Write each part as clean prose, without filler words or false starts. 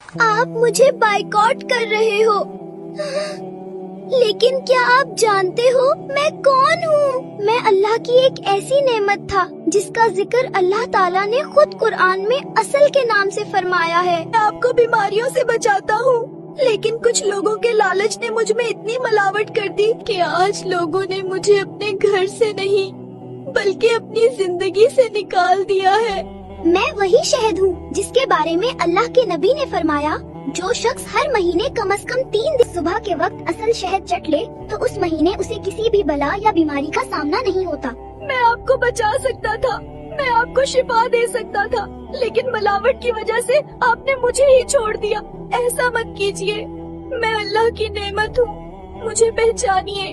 आप मुझे बाइकआउट कर रहे हो, लेकिन क्या आप जानते हो मैं कौन हूँ? मैं अल्लाह की एक ऐसी नेमत था जिसका जिक्र अल्लाह ताला ने खुद कुरान में असल के नाम से फरमाया है। मैं आपको बीमारियों से बचाता हूँ, लेकिन कुछ लोगों के लालच ने मुझ में इतनी मिलावट कर दी कि आज लोगों ने मुझे अपने घर से नहीं बल्कि अपनी जिंदगी से निकाल दिया है। मैं वही शहद हूँ जिसके बारे में अल्लाह के नबी ने फरमाया, जो शख्स हर महीने कम से कम 3 दिन सुबह के वक्त असल शहद चट ले तो उस महीने उसे किसी भी बला या बीमारी का सामना नहीं होता। मैं आपको बचा सकता था, मैं आपको शिफा दे सकता था, लेकिन मिलावट की वजह से आपने मुझे ही छोड़ दिया। ऐसा मत कीजिए, मैं अल्लाह की नेमत हूँ, मुझे पहचानिए।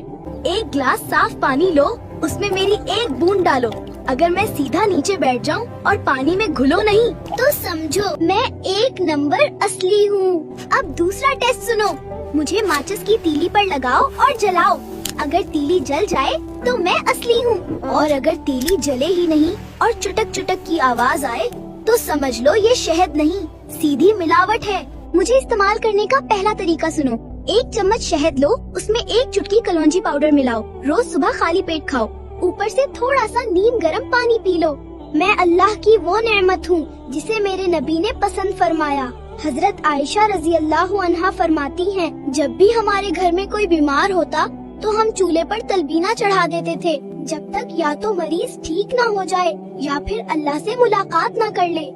एक गिलास साफ पानी लो, उसमें मेरी एक बूंद डालो। अगर मैं सीधा नीचे बैठ जाऊं और पानी में घुलो नहीं तो समझो मैं 1 नंबर असली हूँ। अब दूसरा टेस्ट सुनो, मुझे माचिस की तीली पर लगाओ और जलाओ। अगर तीली जल जाए तो मैं असली हूँ, और अगर तीली जले ही नहीं और चुटक चुटक की आवाज आए तो समझ लो ये शहद नहीं, सीधी मिलावट है। मुझे इस्तेमाल करने का पहला तरीका सुनो। 1 चम्मच शहद लो, उसमें 1 चुटकी कलौंजी पाउडर मिलाओ। रोज सुबह खाली पेट खाओ, ऊपर से थोड़ा सा नीम गर्म पानी पी लो। मैं अल्लाह की वो नेमत हूँ जिसे मेरे नबी ने पसंद फरमाया। हजरत आयशा रजी अल्लाह अन्हा फरमाती हैं, जब भी हमारे घर में कोई बीमार होता तो हम चूल्हे पर तलबीना चढ़ा देते थे, जब तक या तो मरीज ठीक ना हो जाए या फिर अल्लाह से मुलाकात ना कर ले।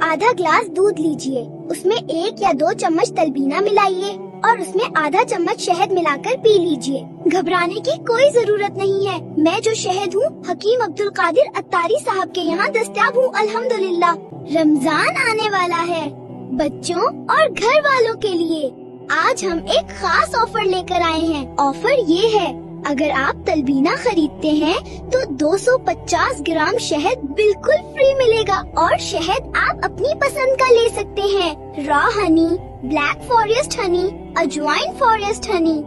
आधा ग्लास दूध लीजिए, उसमें 1 या 2 चम्मच तलबीना मिलाइए और उसमें आधा चम्मच शहद मिलाकर पी लीजिए। घबराने की कोई जरूरत नहीं है। मैं जो शहद हूँ हकीम अब्दुल कादिर अत्तारी साहब के यहाँ दस्तयाब हूँ। अल्हम्दुलिल्लाह। रमजान आने वाला है, बच्चों और घर वालों के लिए आज हम एक खास ऑफर लेकर आए हैं। ऑफर ये है, अगर आप तलबीना खरीदते हैं तो 250 ग्राम शहद बिल्कुल फ्री मिलेगा, और शहद आप अपनी पसंद का ले सकते हैं। Raw Honey, black forest Honey, अजवाइन फॉरेस्ट हनी,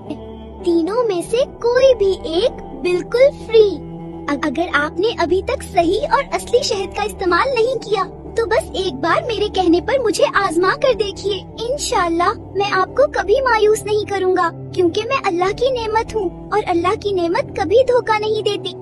तीनों में से कोई भी एक बिल्कुल फ्री। अगर आपने अभी तक सही और असली शहद का इस्तेमाल नहीं किया तो बस एक बार मेरे कहने पर मुझे आजमा कर देखिए। इंशाअल्लाह मैं आपको कभी मायूस नहीं करूँगा, क्योंकि मैं अल्लाह की नेमत हूँ और अल्लाह की नेमत कभी धोखा नहीं देती।